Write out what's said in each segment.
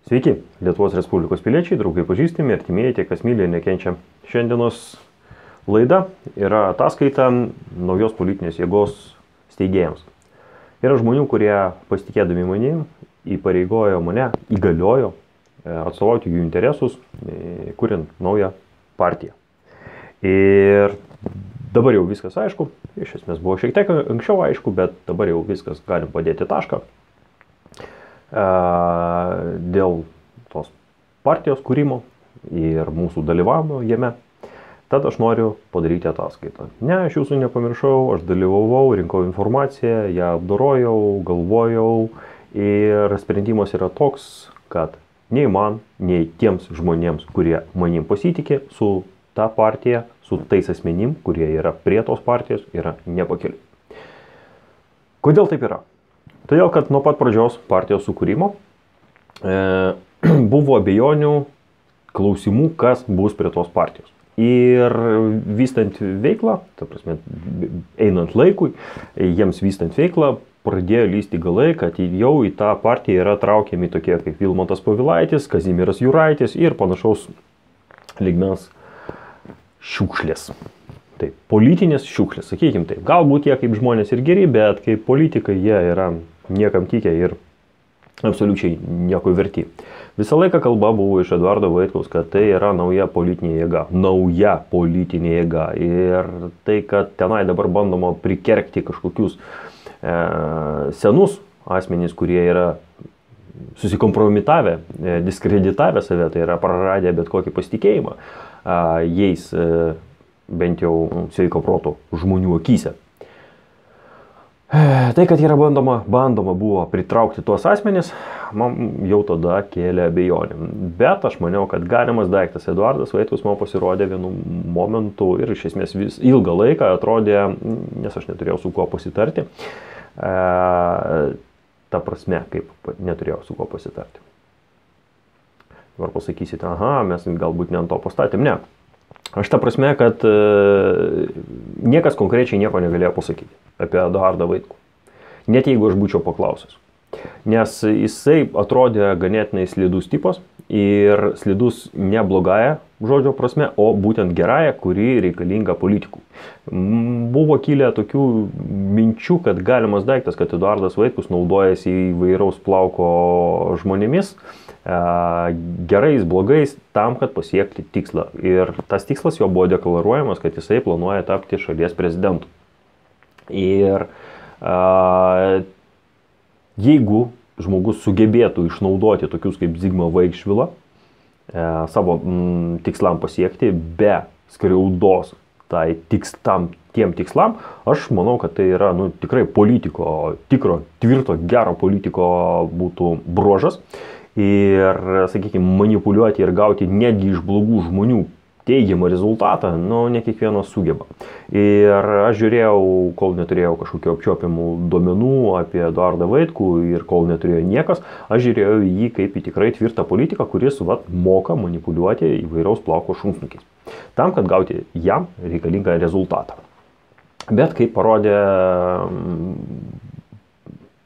Sveiki, Lietuvos Respublikos piliečiai, draugai pažįstami, artimieji, tie, kas myli ir nekenčia. Šiandienos laida yra ataskaita naujos politinės jėgos steigėjams. Yra žmonių, kurie pasitikėdami manim įpareigojo mane, įgaliojo atstovauti jų interesus, kuriant naują partiją. Ir dabar jau viskas aišku, iš esmės buvo šiek tiek anksčiau aišku, bet dabar jau viskas galim padėti tašką. Dėl tos partijos kūrimo ir mūsų dalyvavimo jame, tad aš noriu padaryti ataskaitą. Ne, aš jūsų nepamiršau, aš dalyvavau, rinkau informaciją, ją apdorojau, galvojau ir sprendimas yra toks, kad nei man, nei tiems žmonėms, kurie manim pasitikė, su ta partija, su tais asmenim, kurie yra prie tos partijos, yra nepakeliui. Kodėl taip yra? Todėl, kad nuo pat pradžios partijos sukūrimo buvo abejonių, klausimų, kas bus prie tos partijos. Ir vystant veiklą, ta prasme, einant laikui, jiems vystant veiklą, pradėjo lysti galai, kad jau į tą partiją yra traukiami tokie kaip Vilmantas Povilaitis, Kazimieras Juraitis ir panašaus lygmens šiukšlės. Taip, politinės šiukšlės, sakykime taip. Galbūt jie kaip žmonės ir geri, bet kaip politikai jie yra niekam tikę ir absoliučiai nieko verti. Visą laiką kalba buvo iš Eduardo Vaitkaus, kad tai yra nauja politinė jėga. Nauja politinė jėga. Ir tai, kad tenai dabar bandoma prikergti kažkokius senus asmenys, kurie yra susikompromitavę, diskreditavę save, tai yra praradę bet kokį pasitikėjimą jais bent jau sveiko proto žmonių akyse. Tai, kad yra bandoma buvo pritraukti tuos asmenis, man jau tada kėlė abejonę. Bet aš maniau, kad galimas daiktas Eduardas Vaitkus man pasirodė vienu momentu ir iš esmės vis ilgą laiką atrodė, nes aš neturėjau su kuo pasitarti. Ta prasme, kaip neturėjau su kuo pasitarti. Dabar pasakysite, aha, mes galbūt ne ant to pastatėm. Ne. Aš ta prasme, kad niekas konkrečiai nieko negalėjo pasakyti apie Eduardą Vaitkų. Net jeigu aš būčiau paklausęs. Nes jisai atrodė ganėtinai slidus tipas ir slidus ne blogąją žodžio prasme, o būtent gerąją, kuri reikalinga politikų. Buvo kilę tokių minčių, kad galimas daiktas, kad Eduardas Vaitkus naudojasi įvairaus plauko žmonėmis, gerais, blogais, tam, kad pasiekti tikslą. Ir tas tikslas jo buvo deklaruojamas, kad jisai planuoja tapti šalies prezidentu. Ir jeigu žmogus sugebėtų išnaudoti tokius kaip Zigmą Vaikšvilą savo tikslam pasiekti be skriaudos tiem tikslam, aš manau, kad tai yra tikrai politiko, tikro, tvirto, gero politiko būtų bruožas. Ir, sakykime, manipuliuoti ir gauti netgi iš blogų žmonių teigiamą rezultatą, ne kiekvienas sugeba. Ir aš žiūrėjau, kol neturėjau kažkokių apčiuopiamų duomenų apie Eduardą Vaitkų ir kol neturėjo niekas, aš žiūrėjau į jį kaip į tikrai tvirtą politiką, kuris moka manipuliuoti įvairaus plauko šunsnukiais. Tam, kad gauti jam reikalingą rezultatą. Bet kaip parodė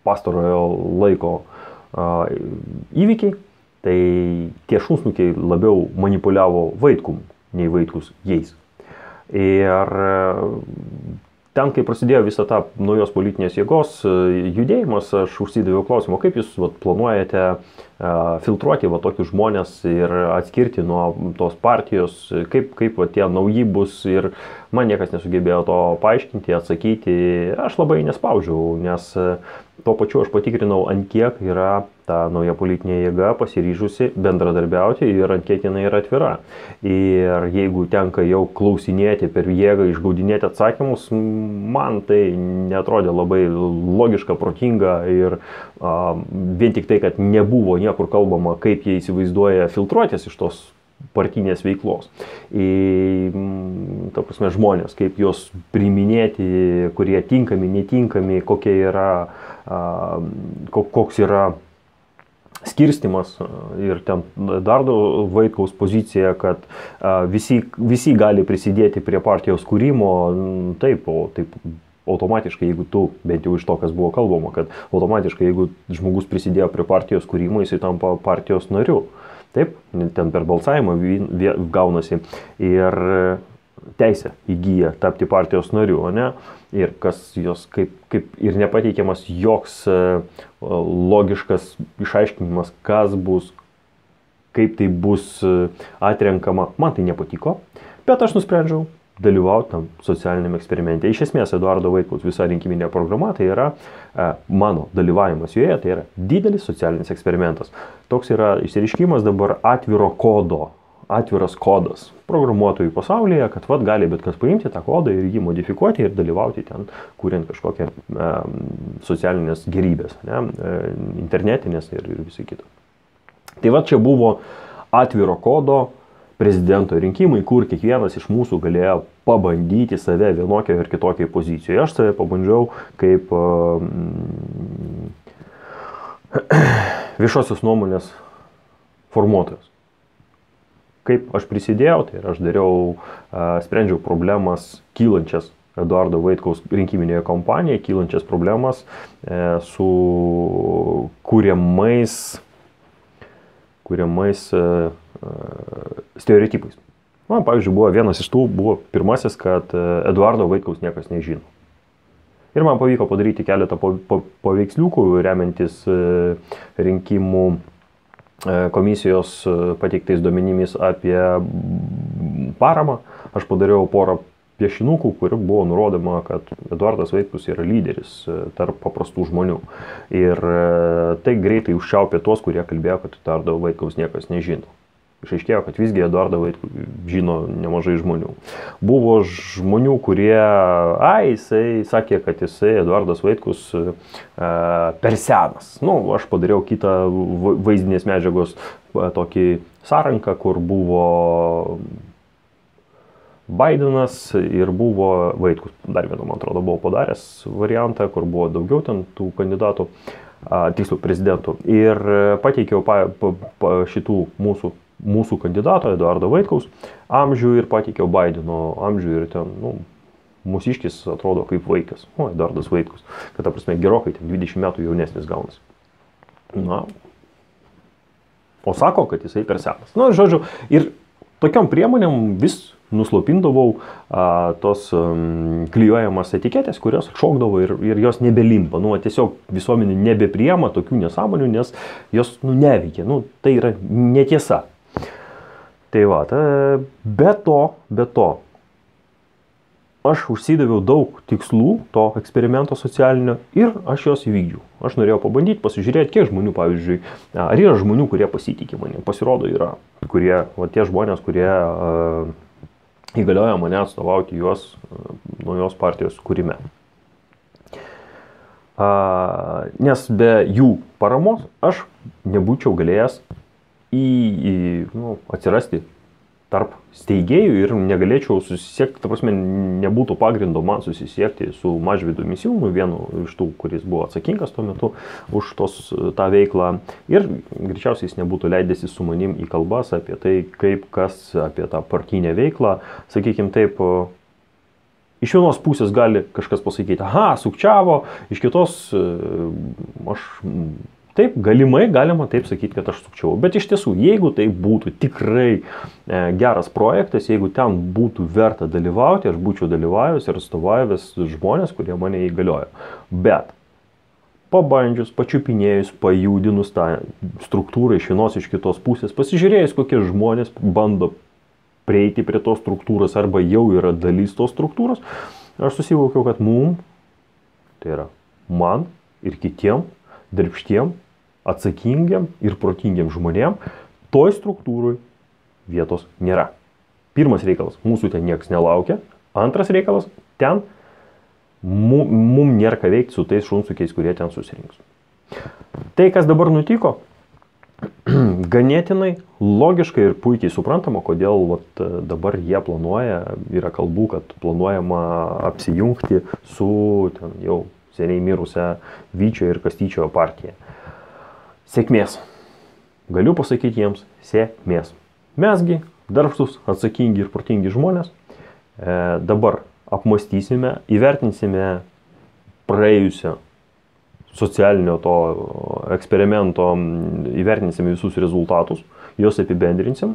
pastarojo laiko įvykiai, tai tie šunsnukiai labiau manipuliavo Vaitkum, nei Vaitkus jais. Ir ten, kai prasidėjo visą tą naujos politinės jėgos judėjimas, aš užsidaviau klausimą, kaip jūs planuojate filtruoti tokius žmonės ir atskirti nuo tos partijos, kaip tie nauji bus, ir man niekas nesugebėjo to paaiškinti, atsakyti. Aš labai nespaudžiau, nes tuo pačiu aš patikrinau, ant kiek yra ta nauja politinė jėga pasiryžusi bendradarbiauti ir ant kiek jinai yra atvira. Ir jeigu tenka jau klausinėti per jėgą, išgaudinėti atsakymus, man tai netrodė labai logiška, protinga ir vien tik tai, kad nebuvo niekur kalbama, kaip jie įsivaizduoja filtruotis iš tos partinės veiklos. Ta prasme, žmonės, kaip juos priiminėti, kurie tinkami, netinkami, koks yra skirstimas. Ir ten Eduardo Vaitkaus pozicija, kad visi gali prisidėti prie partijos kūrimo, taip, automatiškai, jeigu tu, bent jau iš to, kas buvo kalbama, kad automatiškai, jeigu žmogus prisidėjo prie partijos kūrimo, jisai tampa partijos nariu. Taip, ten per balsavimą gaunasi ir teisę įgyja tapti partijos nariu, ne? Ir kas jos kaip ir nepateikiamas joks logiškas išaiškinimas, kas bus, kaip tai bus atrenkama, man tai nepatiko, bet aš nusprendžiau dalyvauti tam socialiniam eksperimente. Iš esmės, Eduardo Vaitkaus visa rinkiminė programa, tai yra mano dalyvavimas joje, tai yra didelis socialinis eksperimentas. Toks yra išsireiškimas dabar atviras kodas programuotojų pasaulyje, kad gali bet kas paimti tą kodą ir jį modifikuoti ir dalyvauti ten, kuriant kažkokią socialinės gerybės, ne, internetinės ir visai kitą. Tai čia buvo atviro kodo prezidento rinkimai, kur kiekvienas iš mūsų galėjo pabandyti save vienokioje ir kitokioje pozicijoje. Aš save pabandžiau kaip viešosios nuomonės formuotojas. Kaip aš prisidėjau, tai aš sprendžiau problemas kylančias Eduardo Vaitkaus rinkiminėje kampanijoje, kylančias problemas su kuriamais stereotipais. Man, pavyzdžiui, vienas iš tų buvo pirmasis, kad Eduardo Vaitkaus niekas nežino. Ir man pavyko padaryti keletą paveiksliukų, remiantis rinkimų komisijos pateiktais duomenimis apie paramą. Aš padariau porą piešinukų, kur buvo nurodoma, kad Eduardas Vaitkus yra lyderis tarp paprastų žmonių. Ir tai greitai užčiaupė tuos, kurie kalbėjo, kad Eduardo Vaitkaus niekas nežino. Išaiškėjo, kad visgi Eduardą Vaitkų žino nemažai žmonių. Buvo žmonių, kurie, jisai sakė, kad Eduardas Vaitkus per senas. Aš padariau kitą vaizdinės medžiagos tokį sąranką, kur buvo Bidenas ir buvo Vaitkus. Dar vieną, man atrodo, buvo padaręs variantą, kur buvo daugiau ten tų kandidatų, tiksliau prezidentų. Ir pateikiau šitų mūsų kandidato, Eduardo Vaitkaus, amžių ir pateikiau Bideno amžių ir ten, mūsiškis atrodo kaip vaikas. Eduardas Vaitkus. Kad, ta prasme, gerokai 20 metų jaunesnis gaunasi. O sako, kad jisai per senas. Žodžiu, ir tokiom priemonėm vis nuslopindavau tos klijuojamas etiketės, kurios šokdavo ir jos nebelimpa. Tiesiog visuomenė nebepriema tokių nesąmonių, nes jos neveikia. Tai yra netiesa. Tai be to, aš užsidaviau daug tikslų to eksperimento socialinio ir aš juos įvykdžiau. Aš norėjau pabandyti, pasižiūrėti, kiek žmonių, pavyzdžiui, ar yra žmonių, kurie pasitikė manim. Pasirodo, yra, tie žmonės, kurie įgalioja mane atstovauti juos naujos partijos kūrime. Nes be jų paramos aš nebūčiau galėjęs atsirasti tarp steigėjų ir negalėčiau susisiekti, ta prasme, nebūtų pagrindo man susisiekti su Mažvydu Misiūnu, vienu iš tų, kuris buvo atsakingas tuo metu už tą veiklą. Ir greičiausiai jis nebūtų leidęsis su manim į kalbas apie tai, apie tą partinę veiklą. Sakykime taip, iš vienos pusės gali kažkas pasakyti, sukčiavo, iš kitos taip, galima taip sakyti, kad aš sukčiau. Bet iš tiesų, jeigu tai būtų tikrai geras projektas, jeigu ten būtų verta dalyvauti, aš būčiau dalyvavęs ir atstovavęs žmonės, kurie mane įgaliojo. Bet pabandžius, pačiupinėjus, pajudinus tą struktūrą iš vienos iš kitos pusės, pasižiūrėjus, kokie žmonės bando prieiti prie tos struktūros arba jau yra dalis tos struktūros, aš susivokiau, kad tai yra man ir kitiem darbštiem, atsakingiam ir protingiam žmonėm, toj struktūrui vietos nėra. Pirmas reikalas, mūsų ten niekas nelaukia. Antras reikalas, ten mum nėra ką veikti su tais šunsukiais, kurie ten susirinks. Tai, kas dabar nutiko, ganėtinai logiškai ir puikiai suprantama, kodėl dabar jie planuoja, yra kalbų, kad planuojama apsijungti su ten jau seniai mirusią Vyčio ir Kastyčio partiją. Sėkmės. Galiu pasakyti jiems sėkmės. Mesgi, darbštus, atsakingi ir protingi žmonės, dabar apmąstysime, įvertinsime praėjusią socialinio to eksperimento įvertinsim visus rezultatus, juos apibendrinsim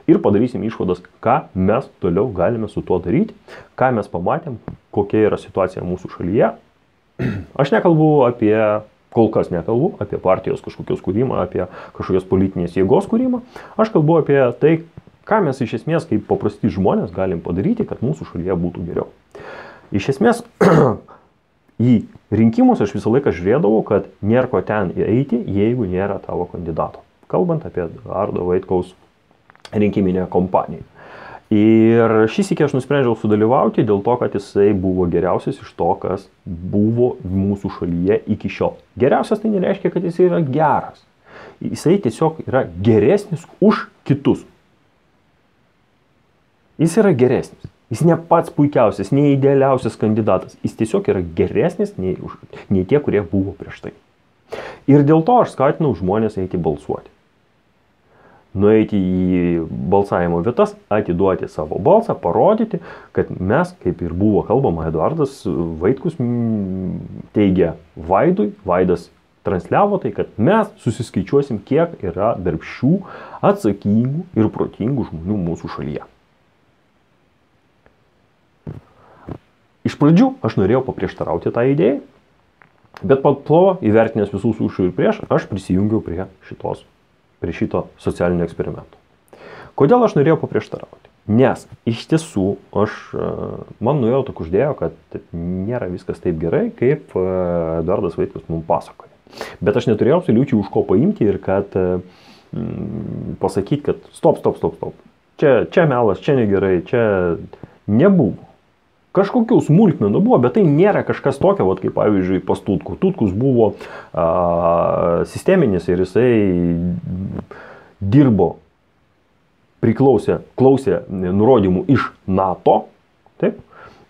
ir padarysim išvadas, ką mes toliau galime su tuo daryti, ką mes pamatėm, kokia yra situacija mūsų šalyje. Aš kol kas nekalbu apie partijos kažkokios kūrimą, apie kažkokios politinės jėgos kūrimą. Aš kalbu apie tai, ką mes iš esmės kaip paprasti žmonės galim padaryti, kad mūsų šalyje būtų geriau. Iš esmės, į rinkimus aš visą laiką žiūrėdavau, kad nėra ko ten eiti, jeigu nėra tavo kandidato. Kalbant apie Ardo Vaitkaus rinkiminę kompaniją. Ir šį sykį aš nusprendžiau sudalyvauti dėl to, kad jisai buvo geriausias iš to, kas buvo mūsų šalyje iki šiol. Geriausias tai nereiškia, kad jisai yra geras. Jisai tiesiog yra geresnis už kitus. Jis yra geresnis. Jis ne pats puikiausias, ne idealiausias kandidatas. Jis tiesiog yra geresnis nei tie, kurie buvo prieš tai. Ir dėl to aš skatinau žmonės eiti balsuoti. Nueiti į balsavimo vietas, atiduoti savo balsą, parodyti, kad mes, kaip ir buvo kalbama, Eduardas Vaitkus teigia Vaidui, Vaidas transliavo tai, kad mes susiskaičiuosim, kiek yra darbščių, atsakingų ir protingų žmonių mūsų šalyje. Iš pradžių aš norėjau paprieštarauti tą idėją, bet po to, įvertinęs visus už ir prieš, aš prisijungiau prie šito socialinio eksperimento. Kodėl aš norėjau paprieštarauti? Nes iš tiesų man nuojauta kuždėjo, kad nėra viskas taip gerai, kaip Eduardas Vaitkus mums pasakoja. Bet aš neturėjau absoliučiai už ko paimti ir kad pasakyti, kad stop. Čia melas, čia negerai, čia nebuvo. Kažkokių smulkmenų buvo, bet tai nėra kažkas tokio, kaip pavyzdžiui pas Tutku. Tutkus buvo sisteminis ir jisai dirbo, klausė nurodymų iš NATO, taip?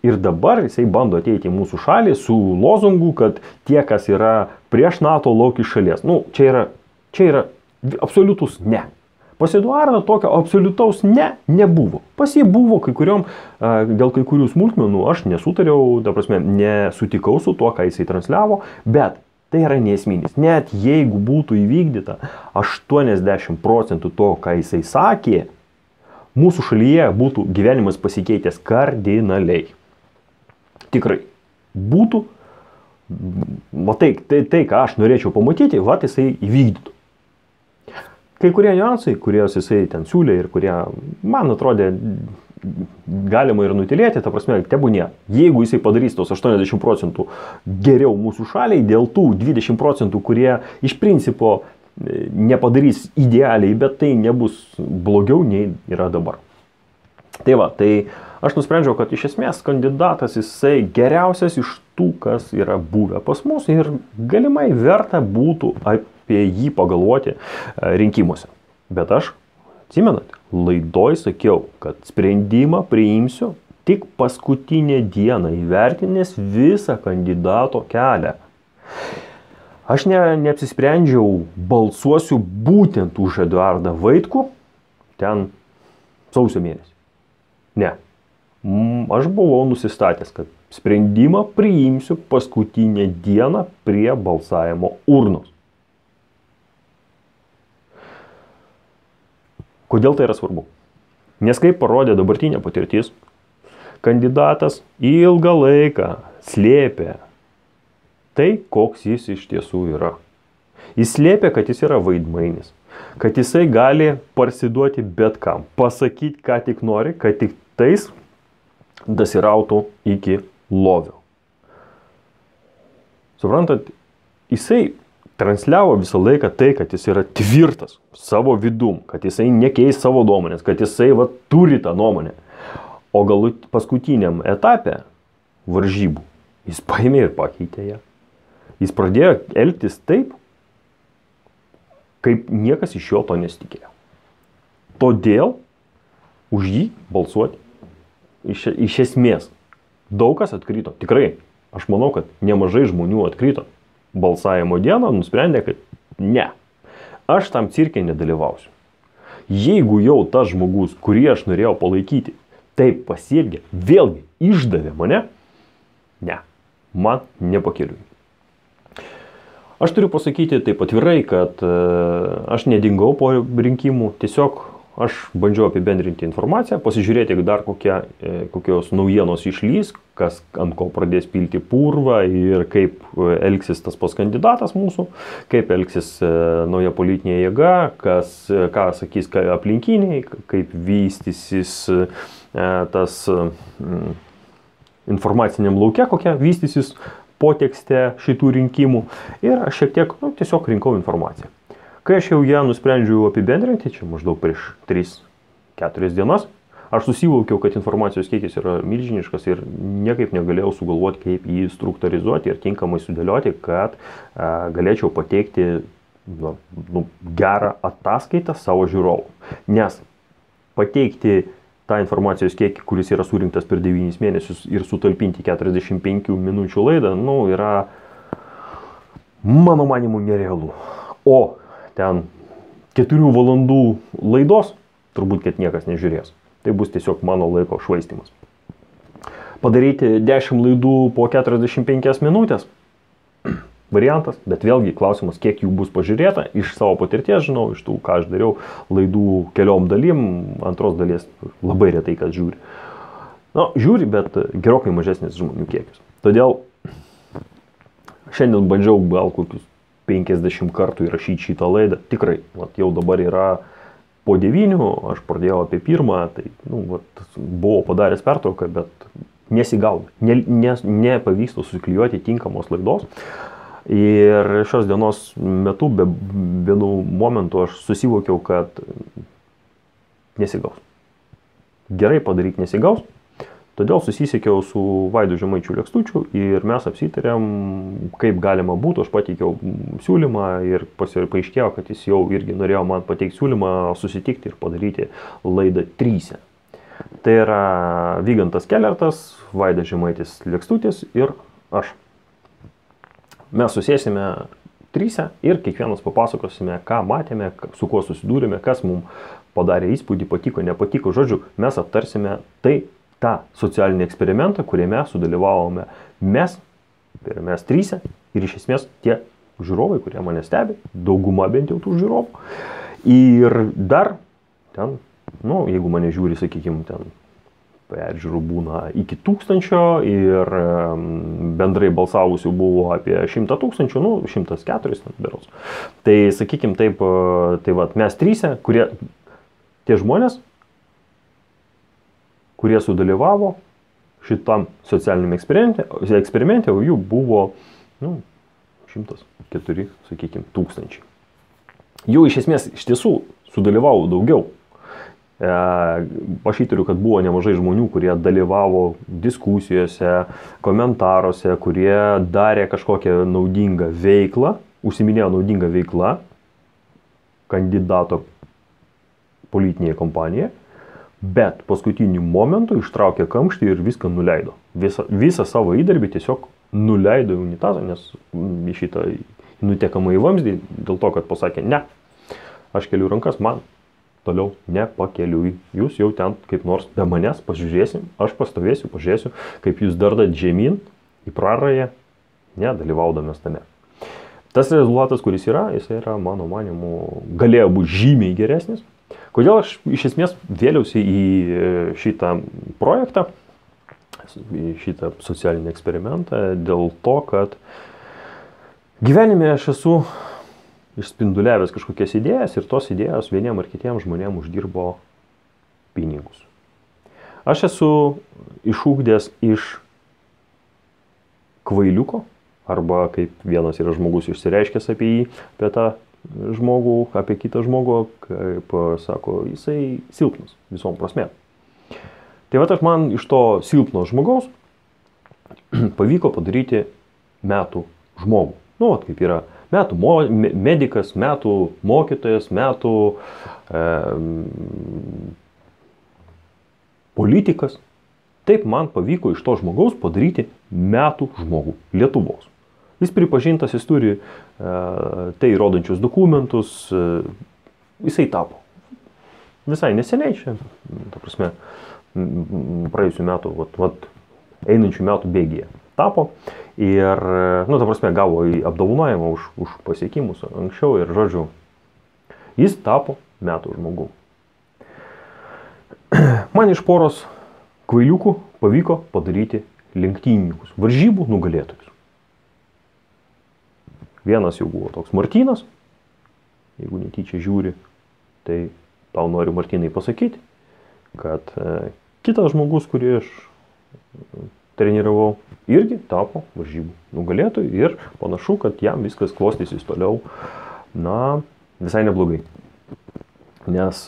Ir dabar jisai bando ateiti į mūsų šalį su lozungu, kad tie, kas yra prieš NATO, lauk iš šalies. Čia yra absoliutus ne. Pas Eduardą tokio absoliutaus nebuvo. Pas jį buvo dėl kai kurių smulkmenų aš nesutariau, nesutikau su tuo, ką jisai transliavo, bet tai yra neesminis. Net jeigu būtų įvykdyta 80% to, ką jisai sakė, mūsų šalyje būtų gyvenimas pasikeitęs kardinaliai. Tikrai. Būtų, tai ką aš norėčiau pamatyti, jisai įvykdytų. Kai kurie niuansai, kuriuos jisai ten siūlė ir kurie, man atrodė, galima ir nutilėti, tebūnie. Jeigu jisai padarys tos 80% geriau mūsų šaliai, dėl tų 20%, kurie iš principo nepadarys idealiai, bet tai nebus blogiau nei yra dabar. Tai aš nusprendžiau, kad iš esmės kandidatas jisai geriausias iš tų, kas yra buvę pas mus ir galimai verta būtų apie jį pagalvoti rinkimuose. Bet aš, atsimenate, laidoj sakiau, kad sprendimą priimsiu tik paskutinę dieną įvertinęs visą kandidato kelią. Aš neapsisprendžiau, balsuosiu būtent už Eduardą Vaitkų ten sausio mėnesį. Ne. Aš buvau nusistatęs, kad sprendimą priimsiu paskutinę dieną prie balsavimo urnos. Kodėl tai yra svarbu? Nes kaip parodė dabartinė patirtis, kandidatas ilgą laiką slėpė tai, koks jis iš tiesų yra. Jis slėpė, kad jis yra vaidmainis, kad jisai gali parsiduoti bet kam, pasakyti, ką tik nori, kad tik tais dasirautų iki lovio. Suprantat, jisai transliavo visą laiką tai, kad jis yra tvirtas savo vidum, kad jisai nekeis savo nuomonės, kad jisai turi tą nuomonę. O paskutiniam etape varžybų jis paėmė ir pakeitė ją. Jis pradėjo elgtis taip, kaip niekas iš jo to nesitikėjo. Todėl už jį balsuoti iš esmės daug kas atkrito. Tikrai, aš manau, kad nemažai žmonių atkrito. Balsavimo dieną nusprendė, kad ne, aš tam cirke nedalyvausiu. Jeigu jau tas žmogus, kurį aš norėjau palaikyti, taip pasielgė, vėlgi išdavė mane, ne, man nepakeliui. Aš turiu pasakyti taip atvirai, kad aš nedingau po rinkimų, tiesiog aš bandžiau apibendrinti informaciją, pasižiūrėti, dar kokios naujienos išlys, kas ant ko pradės pilti purvą ir kaip elgsis tas pats kandidatas mūsų, kaip elgsis nauja politinė jėga, ką sakys aplinkiniai, kaip vystysis tas informaciniam lauke, kokia vystysis potekste šitų rinkimų. Ir aš šiek tiek tiesiog rinkau informaciją. Kai aš jau ją nusprendžiau apibendrinti, čia maždaug prieš 3-4 dienas, aš susivokiau, kad informacijos kiekis yra milžiniškas ir niekaip negalėjau sugalvoti, kaip jį struktūrizuoti ir tinkamai sudėlioti, kad galėčiau pateikti gerą ataskaitą savo žiūrovų. Nes pateikti tą informacijos kiekį, kuris yra surinktas per 9 mėnesius ir sutalpinti 45 minučių laidą, yra mano manimu nerealu. O ten 4 valandų laidos turbūt, kad niekas nežiūrės. Tai bus tiesiog mano laiko švaistymas. Padaryti 10 laidų po 45 minutės variantas, bet vėlgi klausimas, kiek jų bus pažiūrėta. Iš savo patirties žinau, iš tų, ką aš dariau laidų keliom dalim, antros dalies labai retai kas žiūri. Žiūri, bet gerokai mažesnis žmonių kiekis. Todėl šiandien bandžiau gal kokius 50 kartų įrašyti šitą laidą. Tikrai, jau dabar yra po 9, aš pradėjau apie 1, tai buvau padaręs pertrauką, bet nesigauna. Nepavyksta susiklijuoti tinkamos laidos. Ir šios dienos metu, be vienų momentų, aš susivokiau, kad nesigaus. Gerai padaryti nesigaus. Todėl susisiekiau su Vaidu Žemaičiu Lekstučiu ir mes apsitarėm, kaip galima būtų. Aš pateikiau siūlymą ir paaiškėjo, kad jis jau irgi norėjo man pateikti siūlymą susitikti ir padaryti laidą 3. Tai yra Vygantas Kelertas, Vaidas Žemaitis Lekstutis ir aš. Mes susėsime 3 ir kiekvienas papasakosime, ką matėme, su kuo susidūrėme, kas mums padarė įspūdį, patiko, nepatiko. Žodžiu, mes aptarsime tą socialinį eksperimentą, kuriame sudalyvavome mes 3 ir iš esmės tie žiūrovai, kurie mane stebi, dauguma bent jau tų žiūrovų. Ir dar ten, jeigu mane žiūri, sakykime, ten peržiūrų būna iki 1000 ir bendrai balsavusių buvo apie 100 000, 104 berods. Tai sakykime taip, mes 3, tie žmonės, kurie sudalyvavo šitam socialiniam eksperimente, o jų buvo 104, sakykime, 1000. Jų iš esmės iš tiesų sudalyvavo daugiau. Aš įtariu, kad buvo nemažai žmonių, kurie dalyvavo diskusijose, komentaruose, kurie darė kažkokią naudingą veiklą, užsiminėjo naudingą veiklą kandidato politinėje kompanijoje, bet paskutiniu momentu ištraukė kamštį ir viską nuleido. Visą savo įdarbį tiesiog nuleido į unitazą, nes į šitą nutekamą į vamzdį, dėl to, kad pasakė, ne, aš keliu rankas, man toliau nepakeliui. Jūs jau ten kaip nors be manęs pažiūrėsim, aš pastovėsiu, pažiūrėsiu, kaip jūs dardat žemyn į prarąją, nedalyvaudamas tame. Tas rezultatas, kuris yra, jis yra, mano manimu, galėjo būti žymiai geresnis. Kodėl aš iš esmės vėliausi į šitą projektą, į šitą socialinį eksperimentą, dėl to, kad gyvenime aš esu išspinduliavęs kažkokias idėjas ir tos idėjos vieniem ar kitiem žmonėm uždirbo pinigus. Aš esu išugdęs iš kvailiuko, arba kaip vienas yra žmogus išsireiškęs apie jį, apie tą žmogų, apie kitą žmogų, kaip sako, jisai silpnas visom prasmėm. Tai aš man iš to silpno žmogaus pavyko padaryti metų žmogų. Kaip yra metų medikas, metų mokytojas, metų politikas. Taip man pavyko iš to žmogaus padaryti metų žmogų Lietuvos. Jis pripažintas, jis turi tai įrodančius dokumentus, jisai tapo. Visai neseniai čia, ta prasme, praėjusių metų, einančių metų bėgyje. tapo ir, nu, ta prasme, gavo apdovanojimą už pasiekimus anksčiau ir, žodžiu, jis tapo metų žmogum. Man iš poros kvailiukų pavyko padaryti lenktynininkus, varžybų nugalėtojus. Vienas jau buvo toks Martynas, jeigu netyčia žiūri, tai tau noriu, Martynai, pasakyti, kad kitas žmogus, kurį aš treniravau, irgi tapo varžybų nugalėtojų ir panašu, kad jam viskas klostysis toliau, na, visai neblogai. Nes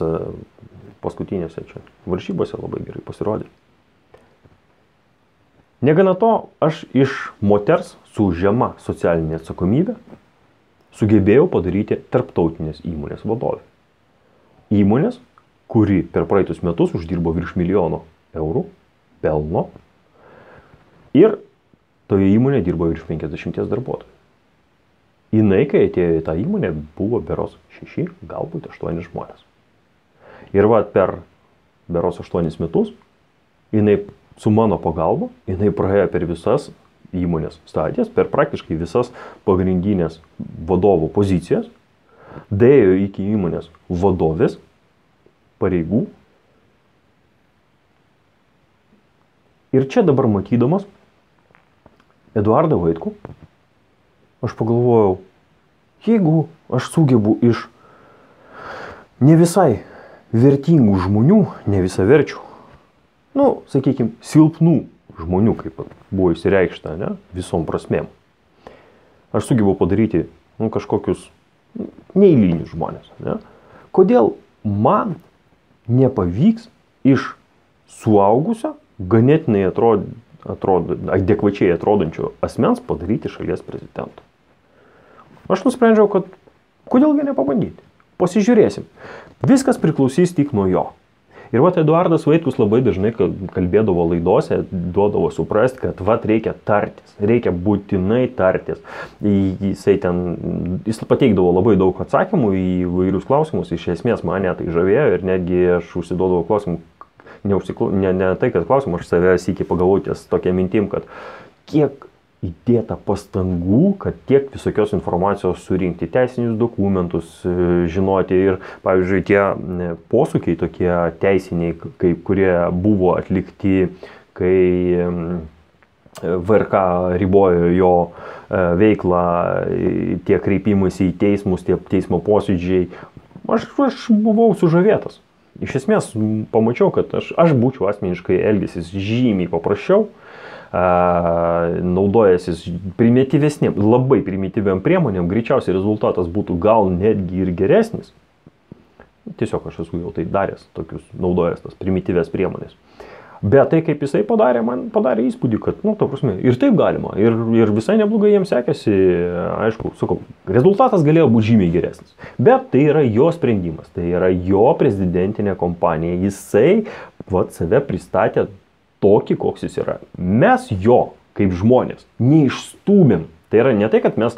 paskutinėse čia varžybose labai gerai pasirodė. Negana to, aš iš moters su žema socialinė atsakomybė sugebėjau padaryti tarptautinės įmonės vadovę. Įmonės, kuri per praeitus metus uždirbo virš 1 milijono eurų pelno ir toje įmonėje dirbo virš 50 darbuotojų. Jinai, kai atėjo į tą įmonę, buvo beros 6, galbūt 8 žmonės. Ir va per beros 8 metus, jinai su mano pagalba, jinai praėjo per visas įmonės stadijas, per praktiškai visas pagrindinės vadovų pozicijas, dėjo iki įmonės vadovės pareigų. Ir čia dabar matydamas Eduardą Vaitkų, aš pagalvojau, jeigu aš sugebu iš ne visai vertingų žmonių, ne visaverčių, nu, sakykime, silpnų žmonių, kaip buvo įsireikšta, ne, visom prasmėm. Aš sugebu padaryti kažkokius neeilinius žmonės. Ne. Kodėl man nepavyks iš suaugusio, ganėtinai adekvačiai atrodančio asmens padaryti šalies prezidentu? Aš nusprendžiau, kad kodėlgi nepabandyti. Pasižiūrėsim. Viskas priklausys tik nuo jo. Ir vat Eduardas Vaitkus labai dažnai kalbėdavo laidose, duodavo suprasti, kad vat reikia tartis, reikia būtinai tartis. Jis pateikdavo labai daug atsakymų į vairius klausimus, iš esmės mane tai žavėjo ir netgi aš užsiduodavau klausimų, ne tai, kad klausimų, aš save sykį pagalvojau ties tokia mintim, kad kiek įdėta pastangų, kad tiek visokios informacijos surinkti, teisinius dokumentus žinoti ir, pavyzdžiui, tie posūkiai tokie teisiniai, kurie buvo atlikti, kai VRK ribojo jo veiklą, tie kreipimusi į teismus, tie teismo posėdžiai, aš buvau sužavėtas. Iš esmės pamačiau, kad aš būčiau asmeniškai elgęsis žymiai paprasčiau, naudojęsis primityvesnėm, labai primityviam priemonėm, greičiausiai rezultatas būtų gal netgi ir geresnis. Tiesiog aš esu jau tai daręs, tokius naudojęs tas primityvės priemonės. Bet tai, kaip jisai padarė, man padarė įspūdį, kad, nu, ta prasme, ir taip galima, ir visai neblogai jiems sekėsi, aišku, sakau, rezultatas galėjo būti žymiai geresnis. Bet tai yra jo sprendimas, tai yra jo prezidentinė kompanija, jisai save pristatė tokį, koks jis yra. Mes jo, kaip žmonės, neišstūmėm. Tai yra ne tai, kad mes,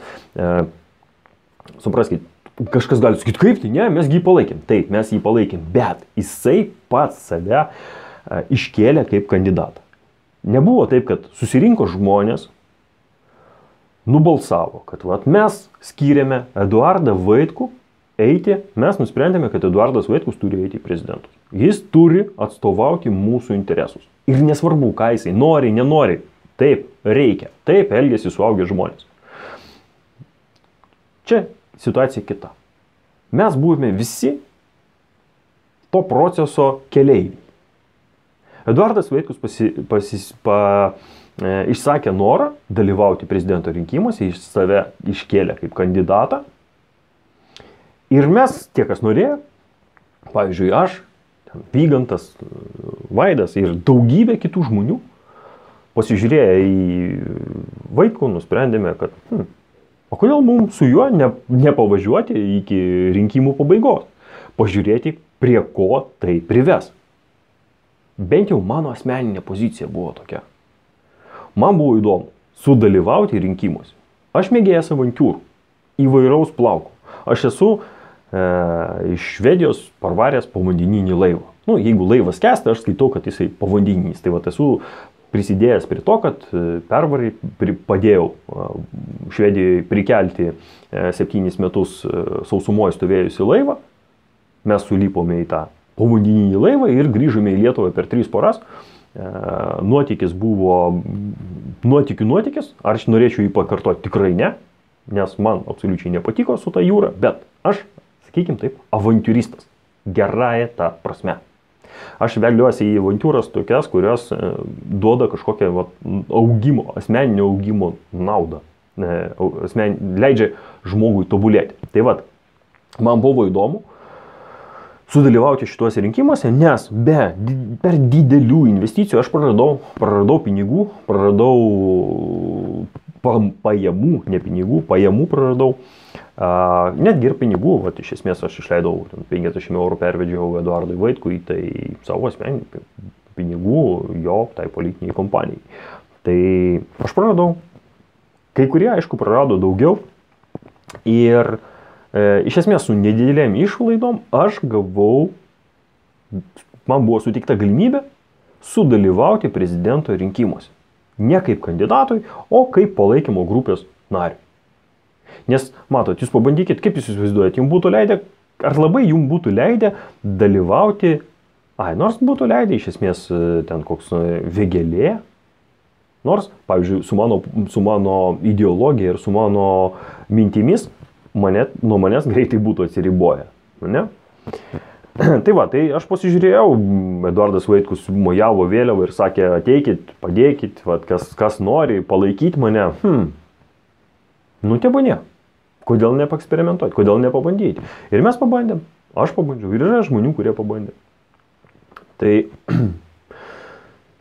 supraskite, kažkas gali sakyti, kaip tai, ne, mes jį palaikėm. Taip, mes jį palaikėm, bet jisai pats save iškėlė kaip kandidatą. Nebuvo taip, kad susirinko žmonės, nubalsavo, kad mes skyrėme Eduardą Vaitkų eiti, mes nusprendėme, kad Eduardas Vaitkus turi eiti į prezidentus. Jis turi atstovauti mūsų interesus. Ir nesvarbu, ką jisai nori, nenori. Taip, reikia. Taip elgiasi suaugę žmonės. Čia situacija kita. Mes buvome visi to proceso keleiviai. Eduardas Vaitkus išsakė norą dalyvauti prezidento rinkimuose, jis save iškėlė kaip kandidatą. Ir mes, tie, kas norėjo, pavyzdžiui, aš, Vygantas, Vaidas ir daugybė kitų žmonių, pasižiūrėję į Vaitkų, nusprendėme, kad o kodėl mums su juo nepavažiuoti iki rinkimų pabaigos, pažiūrėti, prie ko tai prives. Bent jau mano asmeninė pozicija buvo tokia. Man buvo įdomu sudalyvauti rinkimuose. Aš mėgėjęs avantūrų, įvairaus plauko. Aš esu iš Švedijos parvaręs povandeninį laivą. Nu, jeigu laivas skęsta, aš skaitau, kad jisai povandeninis. Tai esu prisidėjęs prie to, kad padėjau Švedijoje prikelti 7 metus sausumoje stovėjusi laivą. Mes sulipome į tą povandeninį laivą ir grįžome į Lietuvą per 3 paras. Nuotykis buvo nuotykis. Ar aš norėčiau jį pakartoti? Tikrai ne, nes man absoliučiai nepatiko su ta jūra, bet aš, sakykim taip, avantiūristas. Gerąją tą prasme. Aš veliuosi į avantūras tokias, kurios duoda kažkokią augimo, asmeninio augimo naudą. Leidžia žmogui tobulėti. Tai man buvo įdomu sudalyvauti šituose rinkimuose, nes per didelių investicijų aš praradau pinigų, praradau pajamų, ne pinigų, pajamų praradau. Netgi ir pinigų, iš esmės aš išleidau 50 eurų pervedžiau Eduardui Vaitkui, tai savo asmeninių pinigų jo tai politiniai kompanijai. Tai aš praradau. Kai kurie, aišku, prarado daugiau. Ir iš esmės su nedidelėm išlaidom aš man buvo suteikta galimybė sudalyvauti prezidento rinkimuose. Ne kaip kandidatui, o kaip palaikymo grupės nariui. Nes, matot, jūs pabandykit, kaip jūs įsivaizduojate, jums būtų leidę, ar labai jums būtų leidę dalyvauti, nors būtų leidę iš esmės ten koks Vėgėlė, nors, pavyzdžiui, su mano ideologija ir su mano mintimis, nuo manęs greitai būtų atsiriboję. Ne? Tai aš pasižiūrėjau, Eduardas Vaitkus mojavo vėliavą ir sakė, ateikit, padėkit, kas nori, palaikyti mane. Tebūnie. Kodėl nepaeksperimentuoti, kodėl nepabandyti. Ir mes pabandėm, aš pabandžiau ir yra žmonių, kurie pabandė. Tai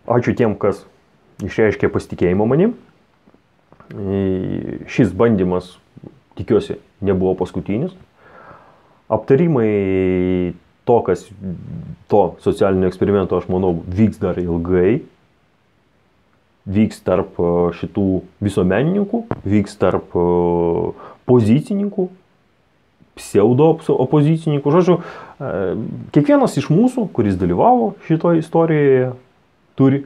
ačiū tiem, kas išreiškė pasitikėjimą manim. Šis bandymas, tikiuosi, nebuvo paskutinis. Aptarimai to socialinio eksperimento, aš manau, vyks dar ilgai. Vyks tarp šitų visuomenininkų, vyks tarp pozicininkų, pseudo opozicininkų. Žodžiu, kiekvienas iš mūsų, kuris dalyvavo šitoje istorijoje, turi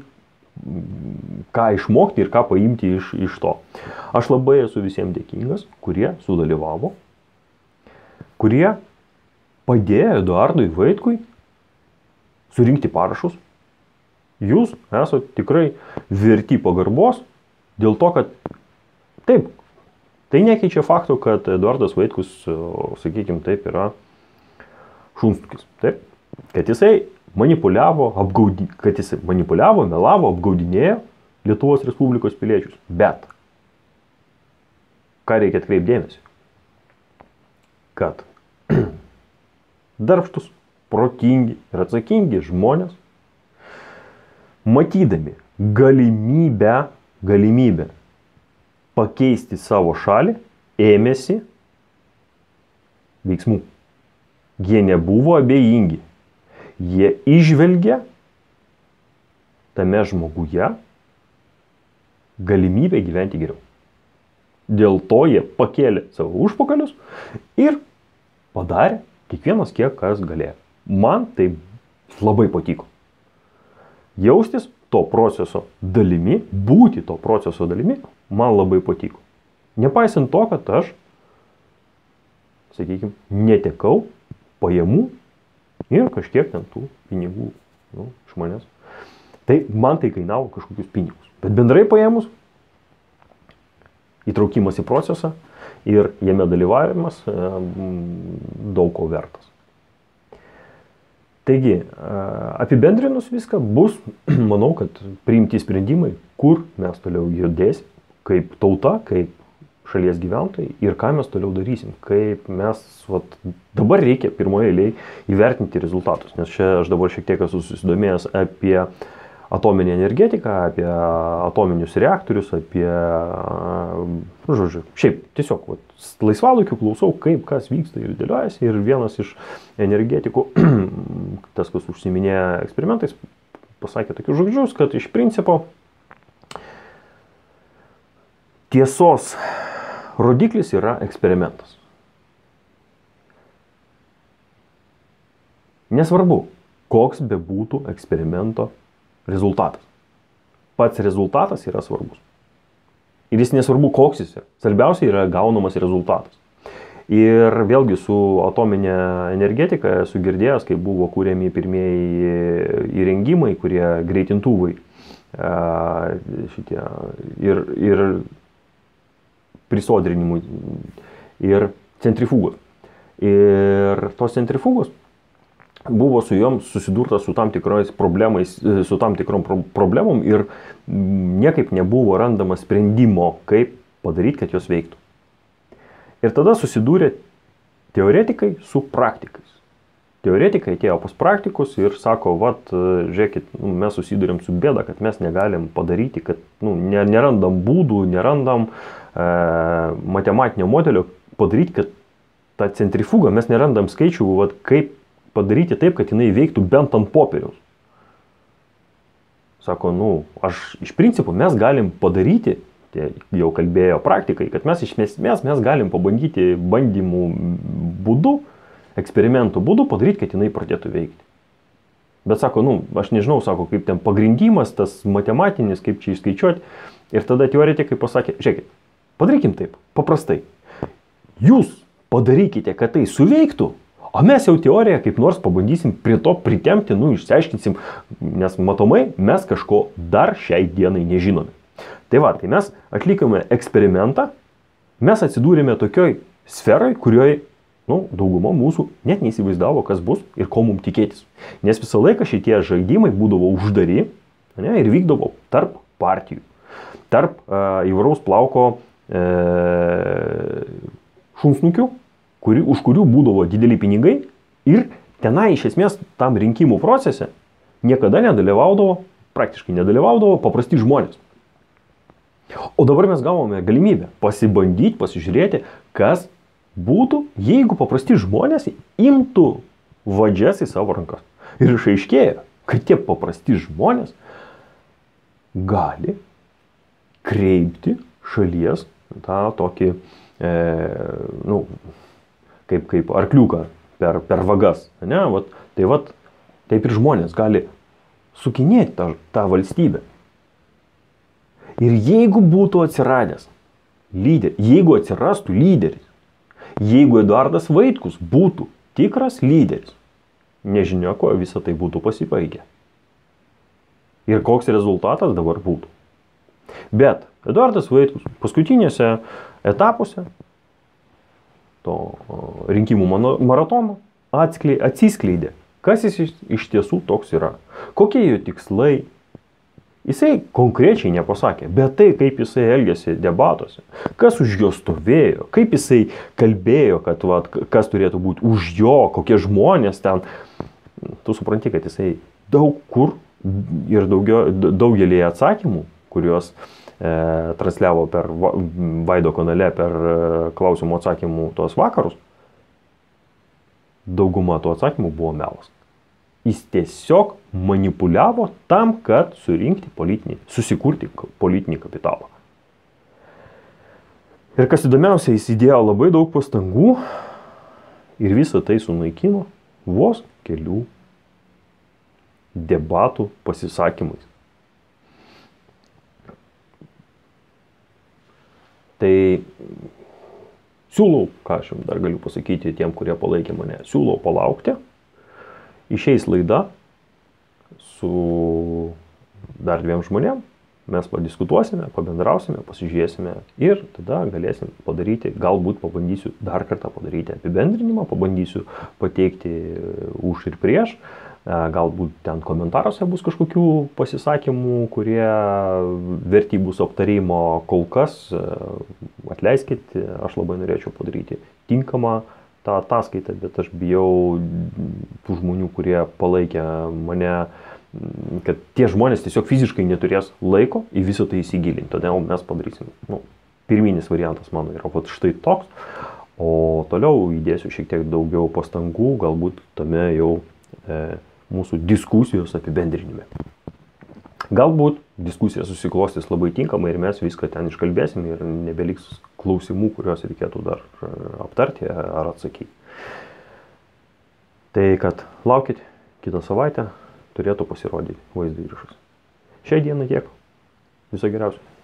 ką išmokti ir ką paimti iš to. Aš labai esu visiems dėkingas, kurie sudalyvavo, kurie padėjo Eduardui Vaitkui surinkti parašus. Jūs esate tikrai verti pagarbos dėl to, kad taip, tai nekeičia fakto, kad Eduardas Vaitkus, sakykime taip, yra šunsnukis. Taip, kad jisai manipuliavo, melavo, apgaudinėjo Lietuvos Respublikos piliečius. Bet, ką reikia atkreipti dėmesį? Kad darbštus, protingi ir atsakingi žmonės, matydami galimybę pakeisti savo šalį, ėmėsi veiksmų. Jie nebuvo abejingi. Jie įžvelgė tame žmoguje galimybę gyventi geriau. Dėl to jie pakėlė savo užpakalius ir padarė kiekvienas kiek kas galėjo. Man tai labai patiko. Jaustis to proceso dalimi, būti to proceso dalimi, man labai patiko. Nepaisant to, kad aš, sakykime, netekau pajamų ir kažkiek ten tų pinigų iš manęs. Tai man tai kainavo kažkokius pinigus. Bet bendrai paėmus, įtraukimas į procesą ir jame dalyvavimas daug ko vertas. Taigi, apibendrinus viską, bus, manau, kad priimti sprendimai, kur mes toliau judėsim, kaip tauta, kaip šalies gyventojai ir ką mes toliau darysim, kaip mes, dabar reikia pirmoje eilėje įvertinti rezultatus, nes čia aš dabar šiek tiek esu susidomėjęs apie atominę energetiką, apie atominius reaktorius, apie, šiaip tiesiog laisvalaikiu klausau, kaip kas vyksta ir dėliojasi. Ir vienas iš energetikų, tas, kas užsiminėja eksperimentais, pasakė tokius žodžius, kad iš principo tiesos rodiklis yra eksperimentas. Nesvarbu, koks bebūtų eksperimento rezultatas. pats rezultatas yra svarbus. Ir jis nesvarbu, koks jis yra. Svarbiausia yra gaunamas rezultatas. Ir vėlgi su atominė energetika esu girdėjęs, kai buvo kūriami pirmieji įrengimai, kurie greitintuvai šitie, ir prisodrinimui, ir centrifugos. Ir tos centrifugos buvo su jom susidurta su tam tikrais problemais, su tam tikrom problemom ir niekaip nebuvo randama sprendimo, kaip padaryti, kad jos veiktų. Ir tada susidūrė teoretikai su praktikais. Teoretikai atėjo pas praktikus ir sako, žiūrėkit, mes susidurėm su bėda, kad mes negalim padaryti, kad nerandam būdų, nerandam matematinio modelio padaryti, kad tą centrifugą mes nerandam skaičių, kaip padaryti taip, kad jinai veiktų bent ant popieriaus. Sako, iš principo mes galim padaryti, jau kalbėjo praktikai, kad mes galim pabandyti bandymų būdu, eksperimentų būdu padaryti, kad jinai pradėtų veikti. Bet sako, aš nežinau, kaip ten pagrindimas, tas matematinis, kaip čia išskaičiuoti. Ir tada teoretikai pasakė, žiūrėkit, padarykim taip, paprastai. Jūs padarykite, kad tai suveiktų, o mes jau teoriją kaip nors pabandysim prie to pritempti, išsiaiškinsim, nes matomai mes kažko dar šiai dienai nežinome. Tai mes atlikome eksperimentą, mes atsidūrėme tokioj sferai, kurioje dauguma mūsų net neįsivaizdavo, kas bus ir ko mums tikėtis. Nes visą laiką šitie žaidimai būdavo uždari ir vykdavo tarp partijų, tarp įvairaus plauko šunsnukių, už kurių būdavo dideli pinigai ir tenai iš esmės tam rinkimų procese niekada nedalyvaudavo, praktiškai nedalyvaudavo paprasti žmonės. O dabar mes gavome galimybę pasibandyti, pasižiūrėti, kas būtų, jeigu paprasti žmonės imtų vadžias į savo rankas. Ir išaiškėjo, kad tie paprasti žmonės gali kreipti šalies tą tokį, kaip arkliuką per vagas. Taip ir žmonės gali sukinėti tą valstybę. Ir jeigu būtų atsiradęs lyderis, jeigu atsirastų lyderis, jeigu Eduardas Vaitkus būtų tikras lyderis, nežinia, ko visą tai būtų pasibaigę. Ir koks rezultatas dabar būtų. Bet Eduardas Vaitkus paskutinėse etapuose to rinkimų maratono atsiskleidė, kas jis iš tiesų toks yra, kokie jo tikslai. Jisai konkrečiai nepasakė, bet tai, kaip jisai elgėsi debatuose, kas už jo stovėjo, kaip jisai kalbėjo, kad kas turėtų būti už jo, kokie žmonės ten. Tu supranti, kad jisai daug kur ir daugelį atsakymų, kuriuos transliavo per Vaido kanale per klausimų atsakymų tos vakarus, dauguma tų atsakymų buvo melas. Jis tiesiog manipuliavo tam, kad susikurti politinį kapitalą. Ir kas įdomiausia, jis įdėjo labai daug pastangų ir visą tai sunaikino vos kelių debatų pasisakymais. Tai siūlau, ką aš jums dar galiu pasakyti tiem, kurie palaikė mane, siūlau palaukti. Išeis laida su dar 2 žmonėm, mes padiskutuosime, pabendrausime, pasižiūrėsime ir tada galėsim padaryti, galbūt pabandysiu dar kartą padaryti apibendrinimą, pabandysiu pateikti už ir prieš, galbūt ten komentaruose bus kažkokių pasisakymų, kurie verti bus aptarimo, kol kas, atleiskit, aš labai norėčiau padaryti tinkamą tą ataskaitą, bet aš bijau tų žmonių, kurie palaikė mane, kad tie žmonės tiesiog fiziškai neturės laiko į visą tai įsigilinti. Todėl mes padarysim. Pirminis variantas mano yra štai toks, o toliau įdėsiu šiek tiek daugiau pastangų, galbūt tame jau mūsų diskusijos apibendrinime. Galbūt diskusija susiklostys labai tinkamai ir mes viską ten iškalbėsim ir nebeliks klausimų, kuriuos reikėtų dar aptarti ar atsakyti. Tai kad laukit, kitą savaitę turėtų pasirodyti vaizdo įrašas. Šiai dienai tiek. Viso geriausio.